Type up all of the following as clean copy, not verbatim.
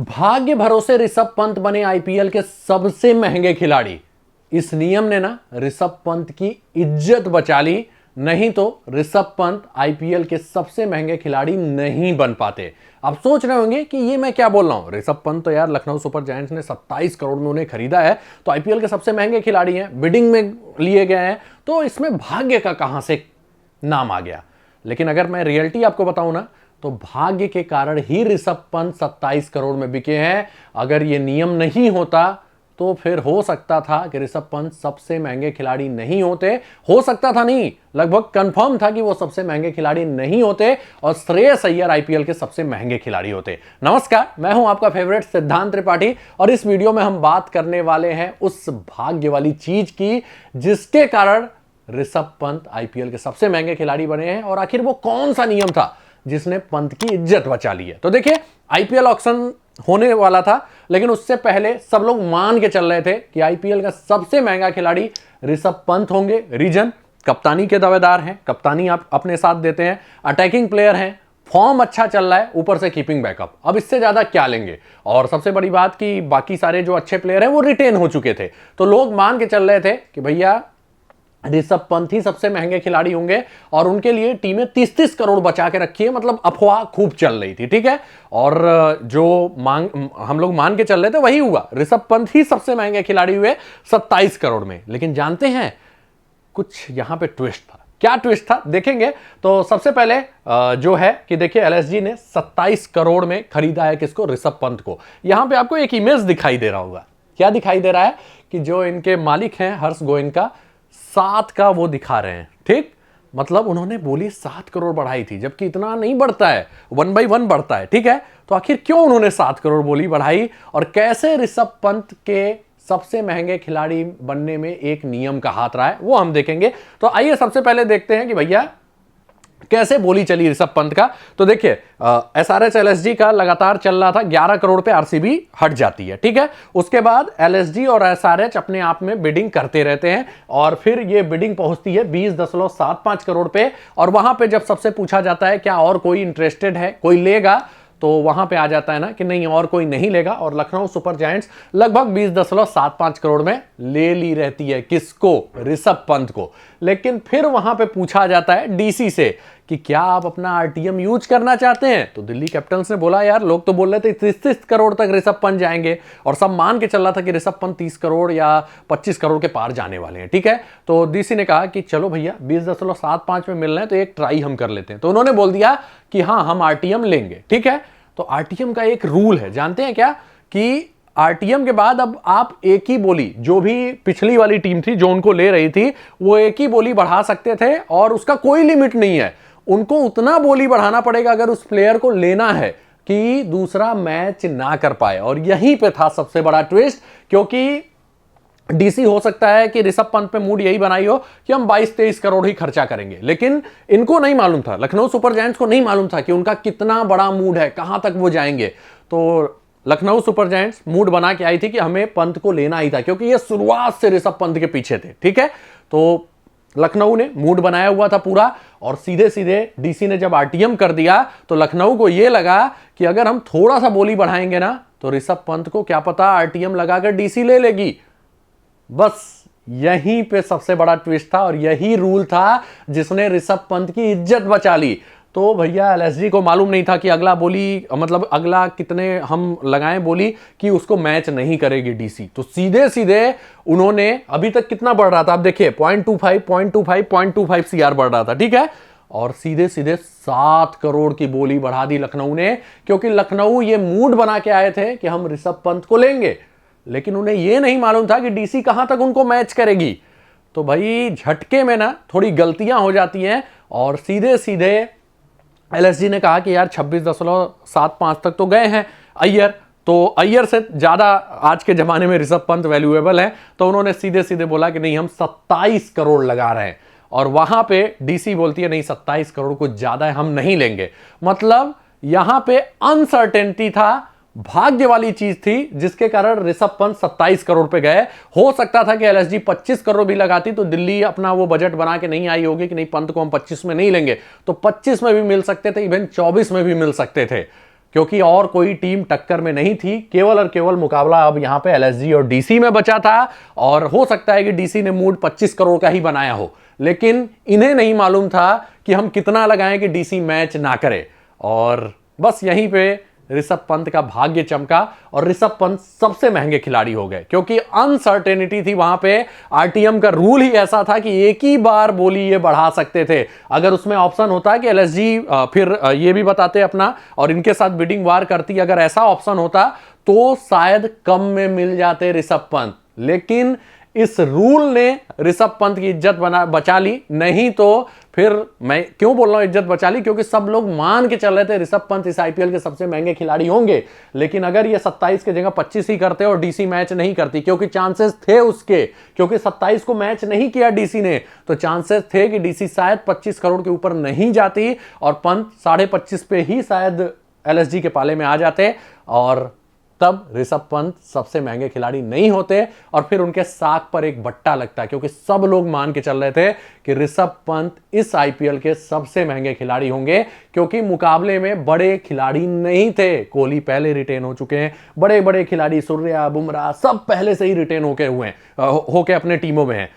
भाग्य भरोसे ऋषभ पंत बने आईपीएल के सबसे महंगे खिलाड़ी। इस नियम ने ना ऋषभ पंत की इज्जत बचा ली, नहीं तो ऋषभ पंत आईपीएल के सबसे महंगे खिलाड़ी नहीं बन पाते। आप सोच रहे होंगे कि ये मैं क्या बोल रहा हूं, ऋषभ पंत तो यार लखनऊ सुपर जायंट्स ने 27 करोड़ में उन्हें खरीदा है, तो आईपीएल के सबसे महंगे खिलाड़ी हैं, बिडिंग में लिए गए हैं, तो इसमें भाग्य का कहां से नाम आ गया। लेकिन अगर मैं रियलिटी आपको बताऊं ना, तो भाग्य के कारण ही ऋषभ पंत 27 करोड़ में बिके हैं। अगर ये नियम नहीं होता तो फिर हो सकता था कि ऋषभ पंत सबसे महंगे खिलाड़ी नहीं होते। हो सकता था नहीं, लगभग कंफर्म था कि वो सबसे महंगे खिलाड़ी नहीं होते और श्रेयस अय्यर आईपीएल के सबसे महंगे खिलाड़ी होते। नमस्कार, मैं हूं आपका फेवरेट सिद्धांत त्रिपाठी और इस वीडियो में हम बात करने वाले हैं उस भाग्य वाली चीज की जिसके कारण ऋषभ पंत आईपीएल के सबसे महंगे खिलाड़ी बने हैं। और आखिर वो कौन सा नियम था जिसने पंत की इज्जत बचा ली है। तो देखिए, आईपीएल ऑक्शन होने वाला था, लेकिन उससे पहले सब लोग मान के चल रहे थे कि आईपीएल का सबसे महंगा खिलाड़ी ऋषभ पंत होंगे। रीजन, कप्तानी के दावेदार हैं, कप्तानी आप अपने साथ देते हैं, अटैकिंग प्लेयर हैं, फॉर्म अच्छा चल रहा है, ऊपर से कीपिंग बैकअप, अब इससे ज्यादा क्या लेंगे। और सबसे बड़ी बात कि बाकी सारे जो अच्छे प्लेयर हैं वो रिटेन हो चुके थे, तो लोग मान के चल रहे थे कि भैया ऋषभ पंत ही सबसे महंगे खिलाड़ी होंगे और उनके लिए टीमें 30-30 करोड़ बचा के रखी है। मतलब अफवाह खूब चल रही थी, ठीक है। और जो हम लोग मान के चल रहे थे वही हुआ, ऋषभ पंत ही सबसे महंगे खिलाड़ी हुए 27 करोड़ में। लेकिन जानते हैं कुछ यहां पे ट्विस्ट था। क्या ट्विस्ट था देखेंगे। तो सबसे पहले जो है कि देखिए, एलएसजी ने 27 करोड़ में खरीदा है किसको, ऋषभ पंत को। यहां पे आपको एक इमेज दिखाई दे रहा होगा, क्या दिखाई दे रहा है कि जो इनके मालिक हैं हर्ष गोयनका 7 का वो दिखा रहे हैं, ठीक। मतलब उन्होंने बोली 7 करोड़ बढ़ाई थी, जबकि इतना नहीं बढ़ता है, 1/1 बढ़ता है, ठीक है। तो आखिर क्यों उन्होंने 7 करोड़ बोली बढ़ाई और कैसे ऋषभ पंत के सबसे महंगे खिलाड़ी बनने में एक नियम का हाथ रहा है, वो हम देखेंगे। तो आइए सबसे पहले देखते हैं कि भैया कैसे बोली चली ऋषभ पंत का। तो देखिए, एसआरएच एलएसजी का लगातार चल रहा था, 11 करोड़ पे आरसीबी हट जाती है, ठीक है। उसके बाद एलएसजी और एसआरएच अपने आप में बिडिंग करते रहते हैं और फिर ये बिडिंग पहुंचती है 20.75 करोड़ पे। और वहां पे जब सबसे पूछा जाता है क्या और कोई इंटरेस्टेड है, कोई लेगा, तो वहां पे आ जाता है ना कि नहीं और कोई नहीं लेगा। और लखनऊ सुपर जायंट्स लगभग 20.75 करोड़ में ले ली रहती है, किसको, ऋषभ पंत को। लेकिन फिर वहां पे पूछा जाता है डीसी से कि क्या आप अपना आरटीएम यूज करना चाहते हैं। तो दिल्ली कैपिटल्स ने बोला यार लोग तो बोल रहे थे 30 करोड़ तक ऋषभ पंत जाएंगे और सब मान के चल रहा था कि ऋषभ पंत 30 करोड़ या 25 करोड़ के पार जाने वाले हैं, ठीक है। तो डीसी ने कहा कि चलो भैया 20.75 में मिल रहे हैं तो एक ट्राई हम कर लेते हैं। तो उन्होंने बोल दिया कि हाँ हम आरटीएम लेंगे, ठीक है। तो आरटीएम का एक रूल है, जानते हैं क्या, कि आरटीएम के बाद अब आप एक ही बोली, जो भी पिछली वाली टीम थी जो उनको ले रही थी वो एक ही बोली बढ़ा सकते थे और उसका कोई लिमिट नहीं है। उनको उतना बोली बढ़ाना पड़ेगा अगर उस प्लेयर को लेना है कि दूसरा मैच ना कर पाए। और यहीं पे था सबसे बड़ा ट्विस्ट, क्योंकि डीसी हो सकता है कि ऋषभ पंत पे मूड यही बनाई हो कि हम 22-23 करोड़ ही खर्चा करेंगे, लेकिन इनको नहीं मालूम था, लखनऊ सुपर जायंट्स को नहीं मालूम था कि उनका कितना बड़ा मूड है, कहां तक वो जाएंगे। तो लखनऊ सुपर जायंट्स मूड बना के आई थी कि हमें पंत को लेना ही था, क्योंकि ये शुरुआत से ऋषभ पंत के पीछे थे, ठीक है। तो लखनऊ ने मूड बनाया हुआ था पूरा और सीधे सीधे डीसी ने जब आरटीएम कर दिया तो लखनऊ को यह लगा कि अगर हम थोड़ा सा बोली बढ़ाएंगे ना तो ऋषभ पंत को क्या पता आरटीएम लगाकर डीसी ले लेगी। बस यहीं पे सबसे बड़ा ट्विस्ट था और यही रूल था जिसने ऋषभ पंत की इज्जत बचा ली। तो भैया एलएसजी को मालूम नहीं था कि अगला बोली, मतलब अगला कितने हम लगाएं बोली कि उसको मैच नहीं करेगी डीसी। तो सीधे सीधे उन्होंने, अभी तक कितना बढ़ रहा था आप देखिए, 0.25 सीआर बढ़ रहा था, ठीक है। और सीधे सीधे 7 करोड़ की बोली बढ़ा दी लखनऊ ने, क्योंकि लखनऊ ये मूड बना के आए थे कि हम ऋषभ पंत को लेंगे। लेकिन उन्हें यह नहीं मालूम था कि डीसी कहां तक उनको मैच करेगी। तो भाई झटके में ना थोड़ी गलतियां हो जाती हैं और सीधे सीधे एलएसजी ने कहा कि यार 26.75 तक तो गए हैं अय्यर, तो अय्यर से ज्यादा आज के जमाने में ऋषभ पंत वैल्यूएबल है। तो उन्होंने सीधे सीधे बोला कि नहीं हम 27 करोड़ लगा रहे हैं। और वहां पे डीसी बोलती है नहीं 27 करोड़ कुछ ज्यादा है, हम नहीं लेंगे। मतलब यहां पे अनसर्टेनिटी था, भाग्य वाली चीज थी जिसके कारण ऋषभ पंत 27 करोड़ पे गए। हो सकता था कि एलएसजी 25 करोड़ भी लगाती तो दिल्ली अपना वो बजट बना के नहीं आई होगी कि नहीं पंत को हम 25 में नहीं लेंगे, तो 25 में भी मिल सकते थे, इवन 24 में भी मिल सकते थे। क्योंकि और कोई टीम टक्कर में नहीं थी। केवल और केवल मुकाबला अब यहां पे एलएसजी और डीसी में बचा था, और हो सकता है कि डीसी ने मूड 25 करोड़ का ही बनाया हो, लेकिन इन्हें नहीं मालूम था कि हम कितना लगाएं कि डीसी मैच ना करे। और बस यहीं पे ऋषभ पंत का भाग्य चमका और ऋषभ पंत सबसे महंगे खिलाड़ी हो गए, क्योंकि अनसर्टेनिटी थी वहां पे। आरटीएम का रूल ही ऐसा था कि एक ही बार बोली ये बढ़ा सकते थे। अगर उसमें ऑप्शन होता कि एलएसजी फिर ये भी बताते अपना और इनके साथ बिडिंग वार करती, अगर ऐसा ऑप्शन होता तो शायद कम में मिल जाते ऋषभ पंत। लेकिन इस रूल ने ऋषभ पंत की इज्जत बचा ली। नहीं तो फिर मैं क्यों बोल रहा हूं इज्जत बचा ली, क्योंकि सब लोग मान के चल रहे थे ऋषभ पंत इस आईपीएल के सबसे महंगे खिलाड़ी होंगे। लेकिन अगर ये 27 की जगह 25 ही करते और डीसी मैच नहीं करती, क्योंकि चांसेस थे उसके, क्योंकि 27 को मैच नहीं किया डीसी ने, तो चांसेस थे कि डीसी शायद 25 करोड़ के ऊपर नहीं जाती और पंत 25.5 पे ही शायद एलएसजी के पाले में आ जाते, और तब ऋषभ पंत सबसे महंगे खिलाड़ी नहीं होते और फिर उनके साख पर एक बट्टा लगता, क्योंकि सब लोग मान के चल रहे थे कि ऋषभ पंत इस आईपीएल के सबसे महंगे खिलाड़ी होंगे, क्योंकि मुकाबले में बड़े खिलाड़ी नहीं थे। कोहली पहले रिटेन हो चुके हैं, बड़े बड़े खिलाड़ी सूर्या, बुमराह सब पहले से ही रिटेन होके अपने टीमों में हैं।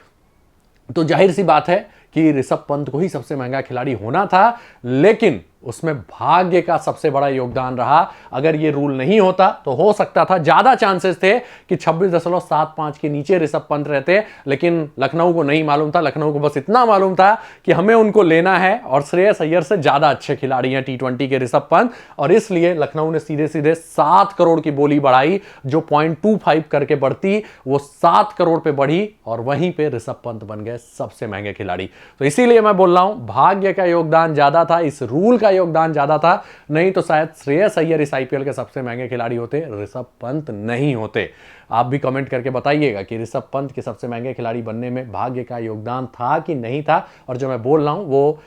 तो जाहिर सी बात है कि ऋषभ पंत को ही सबसे महंगा खिलाड़ी होना था, लेकिन उसमें भाग्य का सबसे बड़ा योगदान रहा। अगर ये रूल नहीं होता तो हो सकता था, ज्यादा चांसेस थे कि 26.75 के नीचे ऋषभ पंत रहते, लेकिन लखनऊ को नहीं मालूम था। लखनऊ को बस इतना मालूम था कि हमें उनको लेना है और श्रेयस अय्यर से ज्यादा अच्छे खिलाड़ी हैं टी20 के ऋषभ पंत, और इसलिए लखनऊ ने सीधे सीधे 7 करोड़ की बोली बढ़ाई। जो 0.25 करके बढ़ती वो 7 करोड़ पे बढ़ी और वहीं पे ऋषभ पंत बन गए सबसे महंगे खिलाड़ी। तो इसीलिए मैं बोल रहा हूं भाग्य का योगदान ज्यादा था, इस रूल का योगदान ज्यादा था। नहीं तो शायद श्रेयस अय्यर इस आईपीएल के सबसे महंगे खिलाड़ी होते, ऋषभ पंत नहीं होते। आप भी कमेंट करके बताइएगा कि ऋषभ पंत के सबसे महंगे खिलाड़ी बनने में भाग्य का योगदान था कि नहीं था, और जो मैं बोल रहा हूं वो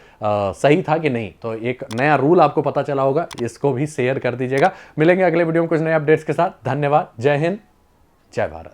सही था कि नहीं। तो एक नया रूल आपको पता चला होगा, इसको भी शेयर कर दीजिएगा। मिलेंगे अगले वीडियो में कुछ नए अपडेट्स के साथ। धन्यवाद। जय हिंद, जय भारत।